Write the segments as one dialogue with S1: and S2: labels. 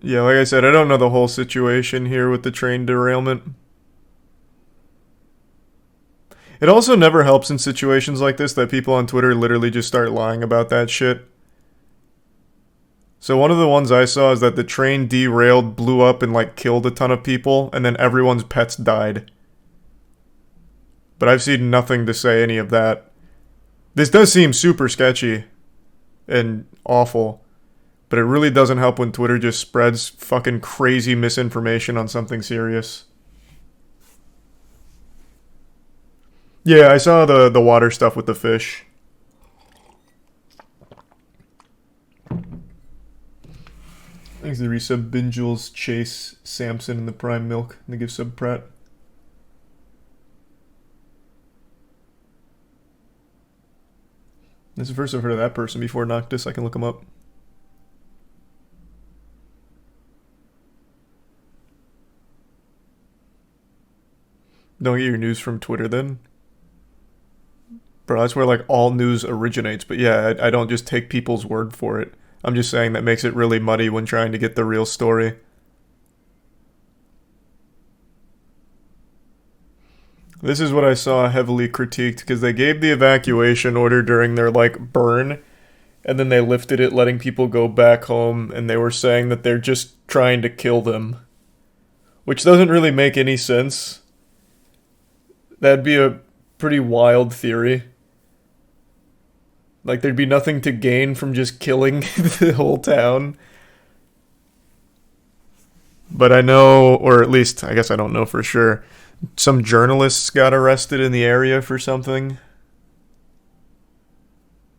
S1: Yeah, like I said, I don't know the whole situation here with the train derailment. It also never helps in situations like this that people on Twitter literally just start lying about that shit. So one of the ones I saw is that the train derailed, blew up, and like killed a ton of people, and then everyone's pets died. But I've seen nothing to say any of that. This does seem super sketchy and awful, but it really doesn't help when Twitter just spreads fucking crazy misinformation on something serious. Yeah, I saw the water stuff with the fish. Thanks to the resub Binjules, Chase, Samson, and the Prime Milk. And they give sub Pratt. This is the first I've heard of that person before Noctis. I can look him up. Don't get your news from Twitter then? Bro, that's where like all news originates. But yeah, I don't just take people's word for it. I'm just saying that makes it really muddy when trying to get the real story. This is what I saw heavily critiqued because they gave the evacuation order during their like burn and then they lifted it letting people go back home and they were saying that they're just trying to kill them, which doesn't really make any sense. That'd be a pretty wild theory. Like there'd be nothing to gain from just killing the whole town. But I know, or at least I guess I don't know for sure, some journalists got arrested in the area for something.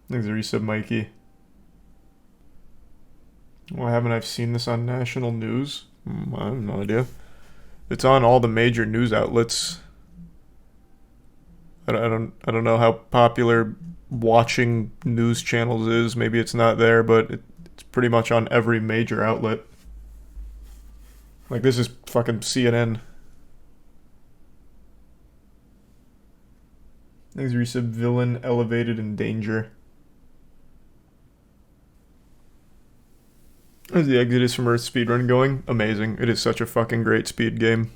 S1: Thanks, Resub Mikey. Why haven't I seen this on national news? I have no idea. It's on all the major news outlets. I don't know how popular watching news channels is. Maybe it's not there, but it's pretty much on every major outlet. Like this is fucking CNN. Thanks, Resub. Villain elevated in danger. How's the Exodus from Earth speedrun going? Amazing. It is such a fucking great speed game.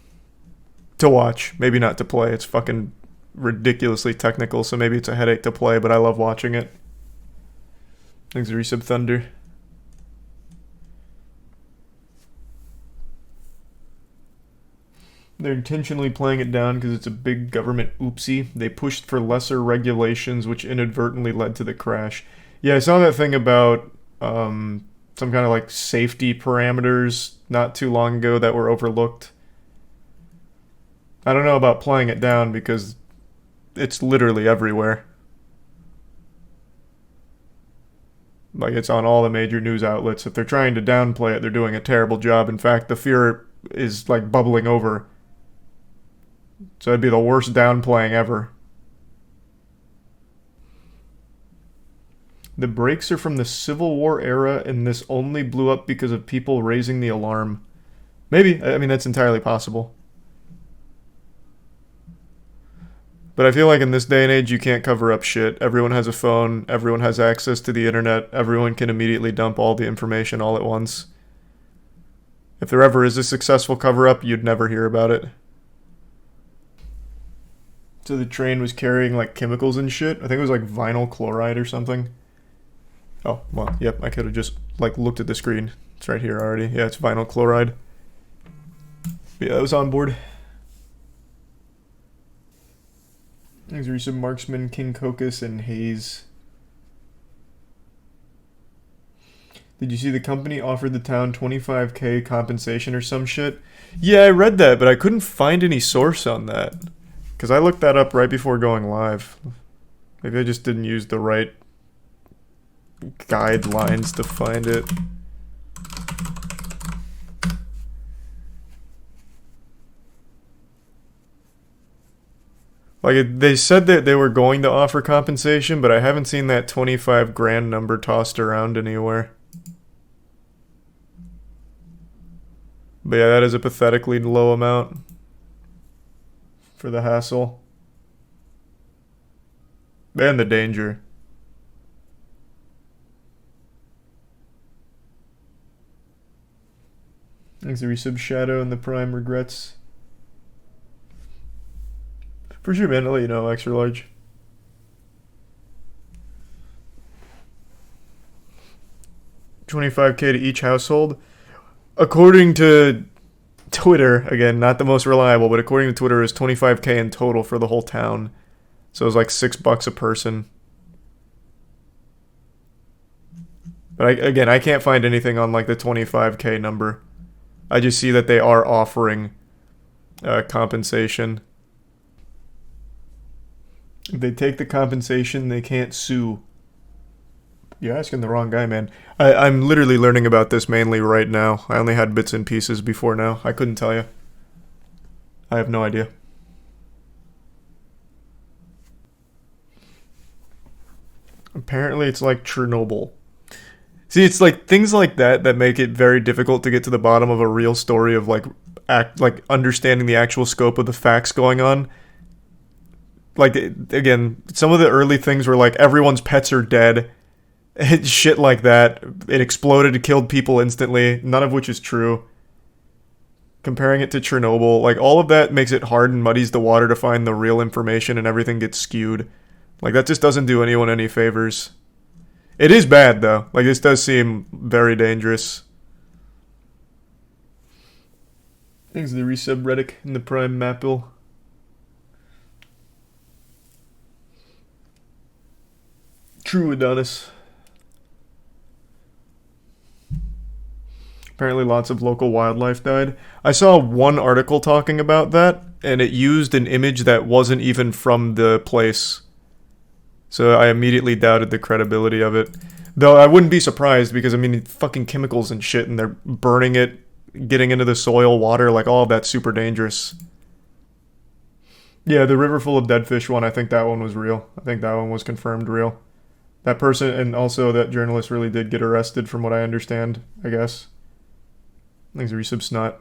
S1: To watch, maybe not to play. It's fucking ridiculously technical, so maybe it's a headache to play, but I love watching it. Thanks, Resub Thunder. They're intentionally playing it down because it's a big government oopsie. They pushed for lesser regulations, which inadvertently led to the crash. Yeah, I saw that thing about some kind of like safety parameters not too long ago that were overlooked. I don't know about playing it down because it's literally everywhere. Like it's on all the major news outlets. If they're trying to downplay it, they're doing a terrible job. In fact, the fear is like bubbling over. So it'd be the worst downplaying ever. The brakes are from the Civil War era, and this only blew up because of people raising the alarm. Maybe. I mean, that's entirely possible. But I feel like in this day and age, you can't cover up shit. Everyone has a phone. Everyone has access to the internet. Everyone can immediately dump all the information all at once. If there ever is a successful cover-up, you'd never hear about it. So the train was carrying like chemicals and shit. I think it was like vinyl chloride or something. Oh, well, yep, I could have just like looked at the screen. It's right here already. Yeah, it's vinyl chloride. But yeah, that was on board. There's recent Marksman, King Cocos, and Hayes. Did you see the company offered the town 25K compensation or some shit? Yeah, I read that, but I couldn't find any source on that. Because I looked that up right before going live. Maybe I just didn't use the right guidelines to find it. Like, they said that they were going to offer compensation, but I haven't seen that 25 grand number tossed around anywhere. But yeah, that is a pathetically low amount for the hassle. And the danger. Thanks to resub Shadow and the Prime regrets. For sure, man. I'll let you know, extra large. $25K to each household. According to Twitter, again, not the most reliable, but according to Twitter, it was $25K in total for the whole town. So it was like $6 a person. But I can't find anything on like the 25K number. I just see that they are offering compensation. If they take the compensation, they can't sue. You're asking the wrong guy, man. I'm literally learning about this mainly right now. I only had bits and pieces before now. I couldn't tell you. I have no idea. Apparently it's like Chernobyl. See, it's like things like that that make it very difficult to get to the bottom of a real story of like understanding the actual scope of the facts going on. Like, again, some of the early things were like everyone's pets are dead. Shit like that. It exploded, it killed people instantly, none of which is true. Comparing it to Chernobyl, like all of that makes it hard and muddies the water to find the real information and everything gets skewed. Like that just doesn't do anyone any favors. It is bad though. Like this does seem very dangerous. Thanks to the resub Reddick in the Prime Mapple. True Adonis. Apparently lots of local wildlife died. I saw one article talking about that, and it used an image that wasn't even from the place. So I immediately doubted the credibility of it. Though I wouldn't be surprised because, I mean, fucking chemicals and shit, and they're burning it, getting into the soil, water, like all of that's super dangerous. Yeah, the river full of dead fish one, I think that one was real. I think that one was confirmed real. That person, and also that journalist really did get arrested from what I understand, I guess. Thanks, resub Snot.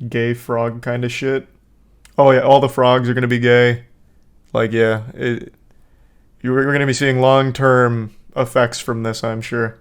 S1: Gay frog kind of shit. Oh yeah, all the frogs are gonna be gay. Like yeah, we're gonna be seeing long-term effects from this, I'm sure.